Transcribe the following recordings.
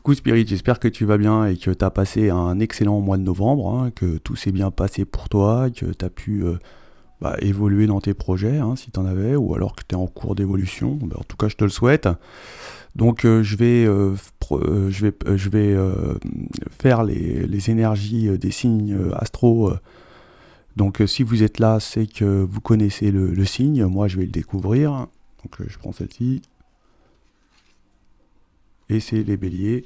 Coucou Spirit, j'espère que tu vas bien et que tu as passé un excellent mois de novembre, hein, que tout s'est bien passé pour toi, que tu as pu évoluer dans tes projets, hein, si tu en avais, ou alors que tu es en cours d'évolution. En tout cas, je te le souhaite. Donc, je vais faire les énergies des signes astro. Donc, si vous êtes là, c'est que vous connaissez le signe. Moi, je vais le découvrir. Donc, je prends celle-ci. Et c'est les béliers.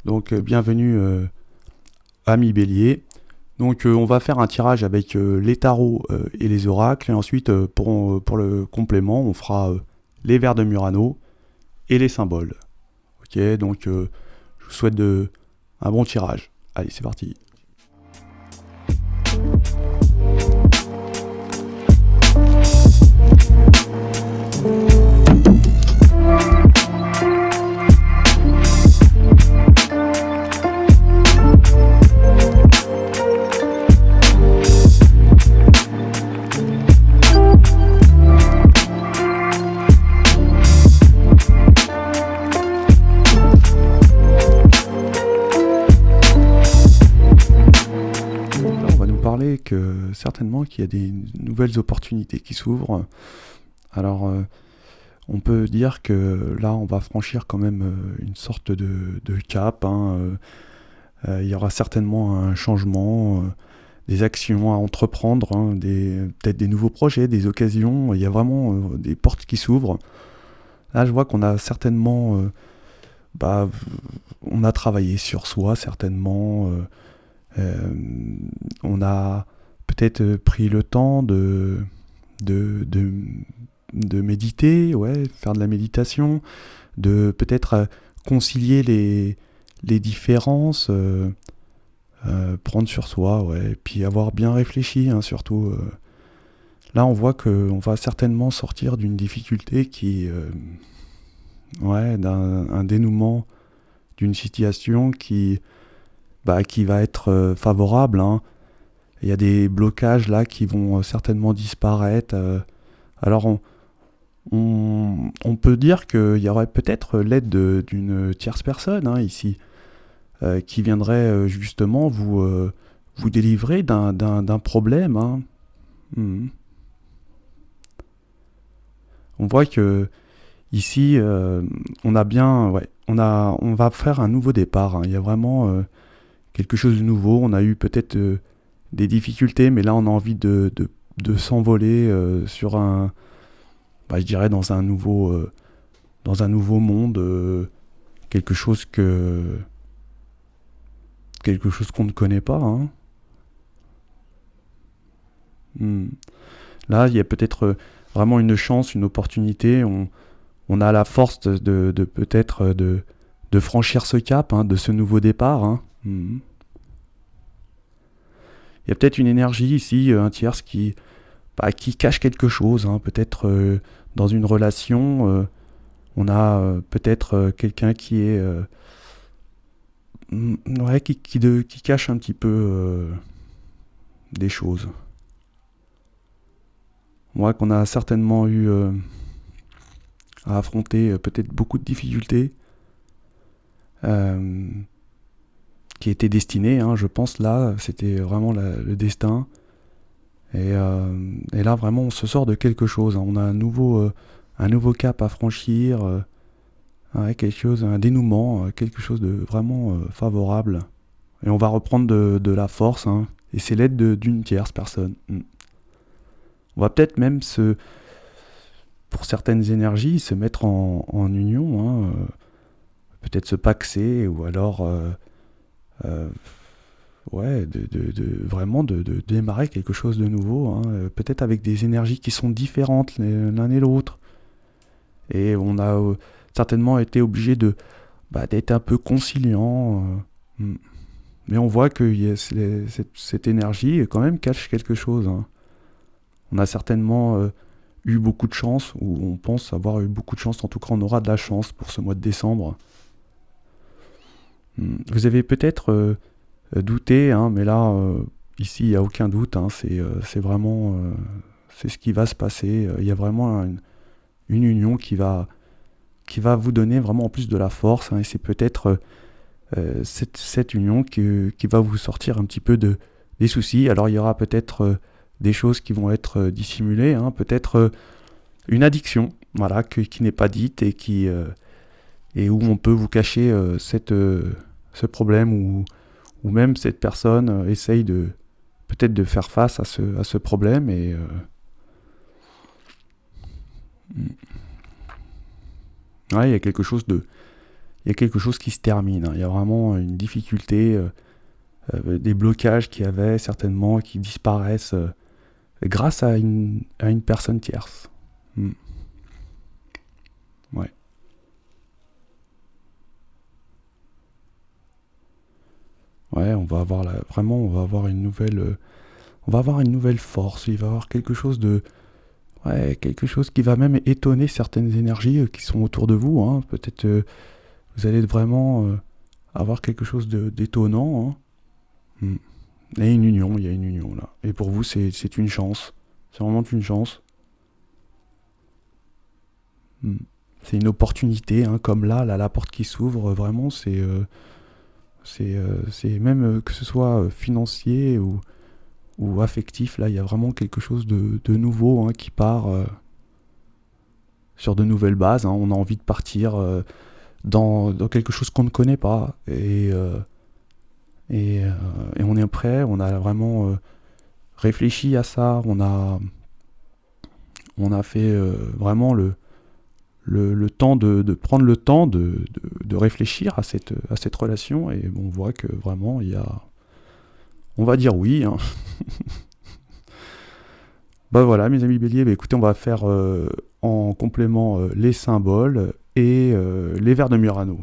Donc, bienvenue, amis béliers. Donc on va faire un tirage avec les tarots et les oracles, et ensuite pour le complément on fera les vers de Murano et les symboles. Ok, donc je vous souhaite un bon tirage. Allez, c'est parti. Certainement qu'il y a des nouvelles opportunités qui s'ouvrent. Alors on peut dire que là on va franchir quand même une sorte de cap, hein. Il y aura certainement un changement, des actions à entreprendre, hein, peut-être des nouveaux projets, des occasions. Il y a vraiment des portes qui s'ouvrent. Là je vois qu'on a certainement on a travaillé sur soi certainement. On a peut-être pris le temps de méditer, ouais, faire de la méditation, de peut-être concilier les différences, prendre sur soi, ouais, et puis avoir bien réfléchi, hein, surtout. Là, on voit qu'on va certainement sortir d'une difficulté d'un dénouement d'une situation qui va être favorable, hein. Il y a des blocages là qui vont certainement disparaître. Alors on peut dire qu'il y aurait peut-être l'aide d'une tierce personne, hein, ici, qui viendrait justement vous délivrer d'un problème, hein. On voit que ici on va faire un nouveau départ, hein. Il y a vraiment quelque chose de nouveau. On a eu peut-être des difficultés, mais là on a envie de s'envoler sur je dirais dans un nouveau monde, quelque chose qu'on ne connaît pas, hein. Là il y a peut-être vraiment une chance, une opportunité. On a la force de peut-être de franchir ce cap, hein, de ce nouveau départ, hein. Il y a peut-être une énergie ici, un tierce qui cache quelque chose, hein. Peut-être dans une relation, on a peut-être quelqu'un qui est qui cache un petit peu des choses. Moi, qu'on a certainement eu à affronter peut-être beaucoup de difficultés qui étaient destinées, hein, je pense. Là c'était vraiment le destin, et là vraiment on se sort de quelque chose, hein. On a un nouveau cap à franchir, quelque chose, un dénouement, quelque chose de vraiment favorable, et on va reprendre de la force, hein, et c'est l'aide d'une tierce personne. On va peut-être même pour certaines énergies se mettre en union, hein, peut-être se paxer, ou alors vraiment de démarrer quelque chose de nouveau, hein, peut-être avec des énergies qui sont différentes l'un et l'autre, et on a certainement été obligé d'être un peu conciliant, mais on voit que cette énergie quand même cache quelque chose, hein. On a certainement eu beaucoup de chance, ou on pense avoir eu beaucoup de chance. En tout cas on aura de la chance pour ce mois de décembre. Vous avez peut-être douté, hein, mais là ici il n'y a aucun doute, hein. C'est vraiment c'est ce qui va se passer. Il y a vraiment une union qui va vous donner vraiment en plus de la force, hein, et c'est peut-être cette union qui va vous sortir un petit peu des soucis. Alors il y aura peut-être des choses qui vont être dissimulées, hein, peut-être une addiction, voilà, qui n'est pas dite et où on peut vous cacher ce problème ou même cette personne essaye peut-être de faire face à ce problème et ouais, il y a quelque chose qui se termine, hein. Il y a vraiment une difficulté, des blocages qu'il y avait certainement qui disparaissent grâce à une personne tierce. Mm. Ouais. Ouais, vraiment, on va avoir on va avoir une nouvelle force. Il va y avoir quelque chose ouais, quelque chose qui va même étonner certaines énergies qui sont autour de vous, hein. Peut-être vous allez vraiment avoir quelque chose d'étonnant, hein. Mm. Et une union, il y a une union là. Et pour vous, c'est une chance. C'est vraiment une chance. Mm. C'est une opportunité, hein, comme là, la porte qui s'ouvre, vraiment, c'est même que ce soit financier ou affectif, là, il y a vraiment quelque chose de nouveau, hein, qui part sur de nouvelles bases, hein. On a envie de partir dans quelque chose qu'on ne connaît pas. Et on est prêt, on a vraiment réfléchi à ça, on a fait vraiment le temps de prendre le temps de réfléchir à cette relation et on voit que vraiment il y a... On va dire oui, hein. Bah voilà mes amis béliers, bah écoutez on va faire en complément les symboles et les vers de Murano.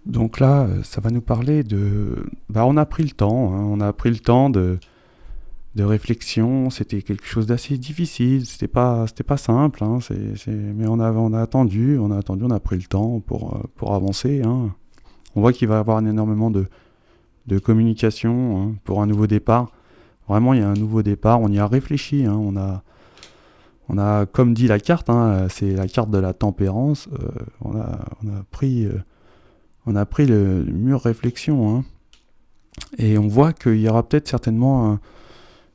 Donc là, ça va nous parler de... Bah on a pris le temps, hein, on a pris le temps de réflexion, c'était quelque chose d'assez difficile, c'était pas simple, hein, mais on a attendu, on a pris le temps pour avancer, hein. On voit qu'il va y avoir énormément de communication, hein, pour un nouveau départ. Vraiment, il y a un nouveau départ, on y a réfléchi, hein, on a, comme dit la carte, hein, c'est la carte de la tempérance, on a pris le mûre réflexion, hein, et on voit qu'il y aura peut-être certainement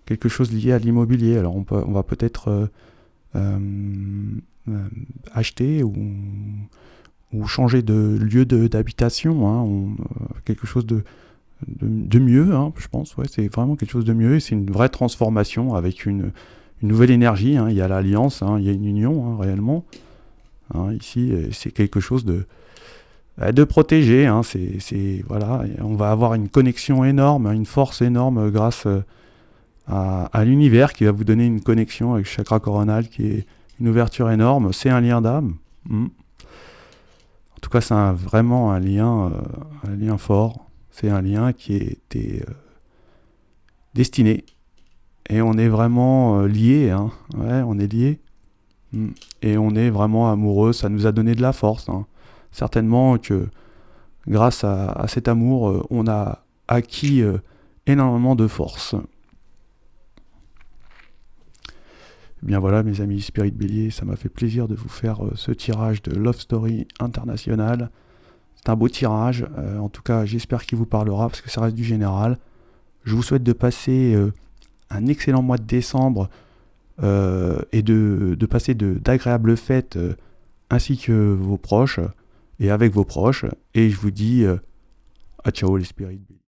quelque chose lié à l'immobilier. Alors on va peut-être euh, acheter ou changer de lieu d'habitation, hein, quelque chose de mieux, hein, je pense. Ouais, c'est vraiment quelque chose de mieux. Et c'est une vraie transformation avec une nouvelle énergie, hein. Il y a l'alliance, hein, il y a une union, hein, réellement. Hein, ici, c'est quelque chose de protégé, hein. Voilà, on va avoir une connexion énorme, une force énorme grâce à l'univers qui va vous donner une connexion avec le chakra coronal qui est une ouverture énorme. C'est un lien d'âme. En tout cas, c'est vraiment un lien fort. C'est un lien qui était destiné. Et on est vraiment liés, hein. Ouais, on est liés. Et on est vraiment amoureux. Ça nous a donné de la force, hein. Certainement que grâce à cet amour, on a acquis énormément de force. Bien voilà mes amis Spirit Bélier, ça m'a fait plaisir de vous faire ce tirage de Love Story International. C'est un beau tirage, en tout cas j'espère qu'il vous parlera parce que ça reste du général. Je vous souhaite de passer un excellent mois de décembre et de passer d'agréables fêtes ainsi que vos proches et avec vos proches. Et je vous dis à ciao les Spirit Bélier.